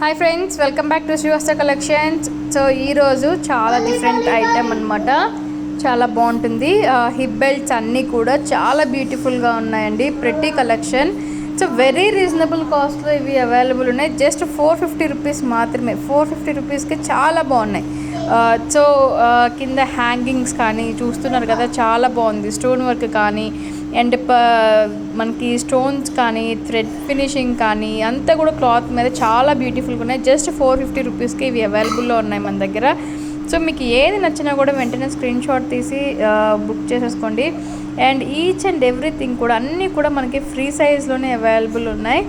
Hi friends, welcome back to Srivastra collections. So ఈరోజు చాలా different item అనమాట. చాలా బాగుంటుంది. హిప్ బెల్ట్స్ అన్నీ కూడా చాలా బ్యూటిఫుల్గా ఉన్నాయండి. Pretty collection. So very reasonable కాస్ట్లో ఇవి అవైలబుల్ ఉన్నాయి. జస్ట్ 450 రూపీస్ మాత్రమే. 450 రూపీస్కి చాలా బాగున్నాయి. సో కింద హ్యాంగింగ్స్ కానీ చూస్తున్నారు కదా, చాలా బాగుంది. స్టోన్ వర్క్ కానీ అండ్ మనకి స్టోన్స్ కానీ థ్రెడ్ ఫినిషింగ్ కానీ అంతా కూడా క్లాత్ మీద చాలా బ్యూటిఫుల్గా ఉన్నాయి. జస్ట్ 450 రూపీస్కి ఇవి అవైలబుల్లో ఉన్నాయి మన దగ్గర. సో మీకు ఏది నచ్చినా కూడా వెంటనే స్క్రీన్ షాట్ తీసి బుక్ చేసేసుకోండి. అండ్ ఈచ్ అండ్ ఎవ్రీథింగ్ కూడా అన్నీ కూడా మనకి ఫ్రీ సైజ్లోనే అవైలబుల్ ఉన్నాయి.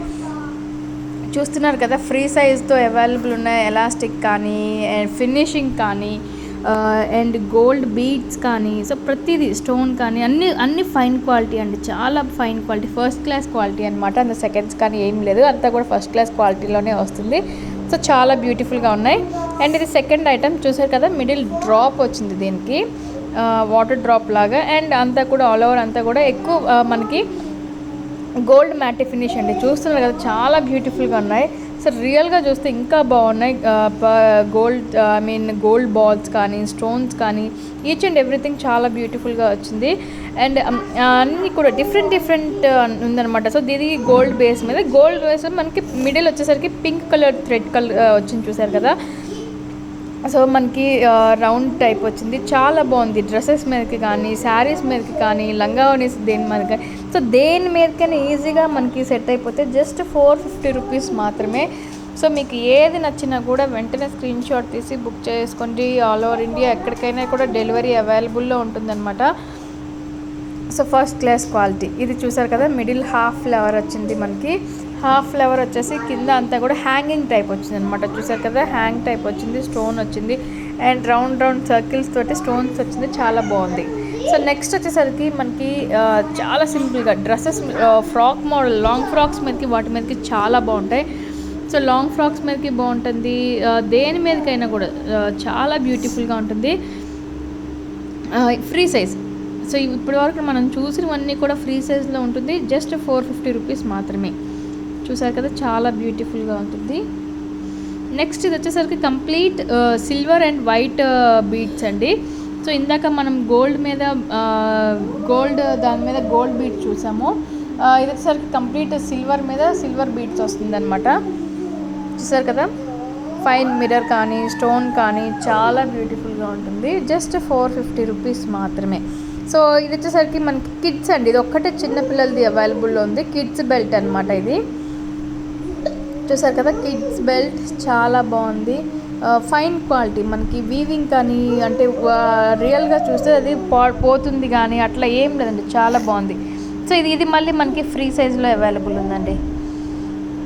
చూస్తున్నారు కదా, ఫ్రీ సైజ్తో అవైలబుల్ ఉన్నాయి. ఎలాస్టిక్ కానీ ఫినిషింగ్ కానీ అండ్ గోల్డ్ బీడ్స్ కానీ, సో ప్రతిదీ స్టోన్ కానీ అన్ని ఫైన్ క్వాలిటీ అండి. చాలా fine quality, first class quality అనమాట. అంత సెకండ్స్ కానీ ఏం లేదు, అంతా కూడా ఫస్ట్ క్లాస్ క్వాలిటీలోనే వస్తుంది. సో చాలా బ్యూటిఫుల్గా ఉన్నాయి. అండ్ ఇది సెకండ్ ఐటమ్ చూసారు కదా, మిడిల్ డ్రాప్ వచ్చింది దీనికి, వాటర్ డ్రాప్ లాగా. అండ్ అంతా కూడా ఆల్ ఓవర్ అంతా కూడా ఎక్కువ మనకి గోల్డ్ మ్యాట్ ఫినిష్ అండి. చూస్తున్నారు కదా, చాలా బ్యూటిఫుల్గా ఉన్నాయి. సో రియల్గా చూస్తే ఇంకా బాగున్నాయి. గోల్డ్ బాల్స్ కానీ స్టోన్స్ కానీ ఈచ్ అండ్ ఎవ్రీథింగ్ చాలా బ్యూటిఫుల్గా వచ్చింది. అండ్ అన్నీ కూడా డిఫరెంట్ ఉందన్నమాట. సో ఇది గోల్డ్ బేస్ మీద, గోల్డ్ బేస్ మనకి మిడిల్ వచ్చేసరికి పింక్ కలర్ థ్రెడ్ కలర్ వచ్చింది చూసారు కదా. సో మనకి రౌండ్ టైప్ వచ్చింది, చాలా బాగుంది. డ్రెస్సెస్ మీదకి కానీ శారీస్ మీదకి కానీ లంగావనీస్ దేని మీద కానీ, సో దేని మీదకైనా ఈజీగా మనకి సెట్ అయిపోతే జస్ట్ 450 రూపీస్ మాత్రమే. సో మీకు ఏది నచ్చినా కూడా వెంటనే స్క్రీన్ షాట్ తీసి బుక్ చేసుకోండి. ఆల్ ఓవర్ ఇండియా ఎక్కడికైనా కూడా డెలివరీ అవైలబుల్లో ఉంటుందన్నమాట. So first class quality. ఇది చూసారు కదా, మిడిల్ హాఫ్ ఫ్లవర్ వచ్చింది మనకి. హాఫ్ ఫ్లవర్ వచ్చేసి కింద అంతా కూడా హ్యాంగింగ్ టైప్ వచ్చింది అనమాట. చూసారు కదా, హ్యాంగ్ టైప్ వచ్చింది, స్టోన్ వచ్చింది అండ్ రౌండ్ సర్కిల్స్ తోటి స్టోన్స్ వచ్చింది, చాలా బాగుంది. సో నెక్స్ట్ వచ్చేసరికి మనకి చాలా సింపుల్గా dresses, frock model, long frocks మీదకి వాటి మీదకి చాలా బాగుంటాయి. సో లాంగ్ ఫ్రాక్స్ మీదకి బాగుంటుంది, దేని మీదకైనా కూడా చాలా బ్యూటిఫుల్గా ఉంటుంది. Free size. సో ఇప్పటి వరకు మనం చూసినవన్నీ కూడా ఫ్రీ సైజ్లో ఉంటుంది. జస్ట్ 450 రూపీస్ మాత్రమే. చూసారు కదా, చాలా బ్యూటిఫుల్గా ఉంటుంది. నెక్స్ట్ ఇది వచ్చేసరికి complete silver and white beads అండి. సో ఇందాక మనం దాని మీద గోల్డ్ బీడ్స్ చూసాము. ఇది వచ్చేసరికి కంప్లీట్ సిల్వర్ మీద సిల్వర్ బీడ్స్ వస్తుంది అనమాట. చూసారు కదా, ఫైన్ మిర్రర్ కానీ స్టోన్ కానీ చాలా బ్యూటిఫుల్గా ఉంటుంది. జస్ట్ 450 రూపీస్ మాత్రమే. సో ఇది వచ్చేసరికి మనకి కిడ్స్ అండి. ఇది ఒక్కటే చిన్నపిల్లలది అవైలబుల్లో ఉంది. కిడ్స్ బెల్ట్ అనమాట ఇది. చూసారు కదా, కిడ్స్ బెల్ట్ చాలా బాగుంది. ఫైన్ క్వాలిటీ, మనకి వీవింగ్ కానీ అంటే రియల్గా చూస్తే అది పోతుంది కానీ అట్లా ఏం లేదండి, చాలా బాగుంది. సో ఇది మళ్ళీ మనకి ఫ్రీ సైజులో అవైలబుల్ ఉందండి.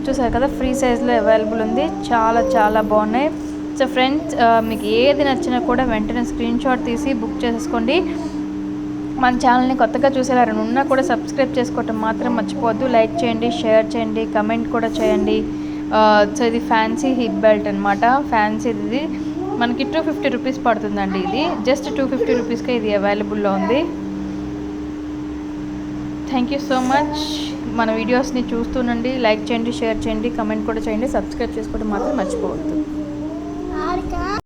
చూసారు కదా, ఫ్రీ సైజులో అవైలబుల్ ఉంది. చాలా బాగున్నాయి. సో ఫ్రెండ్స్, మీకు ఏది నచ్చినా కూడా వెంటనే స్క్రీన్ షాట్ తీసి బుక్ చేసేసుకోండి. మన ఛానల్ని కొత్తగా చూసేవారని ఉన్నా కూడా సబ్స్క్రైబ్ చేసుకోవటం మాత్రం మర్చిపోవద్దు. లైక్ చేయండి, షేర్ చేయండి, కమెంట్ కూడా చేయండి. సో ఇది ఫ్యాన్సీ హిప్ బెల్ట్ అనమాట. ఫ్యాన్సీది మనకి 250 రూపీస్ పడుతుందండి. ఇది జస్ట్ 250 రూపీస్కే ఇది అవైలబుల్లో ఉంది. Thank you so much. మన వీడియోస్ని చూస్తుండండి, లైక్ చేయండి, షేర్ చేయండి, కమెంట్ కూడా చేయండి, సబ్స్క్రైబ్ చేసుకోవడం మాత్రం మర్చిపోవద్దు.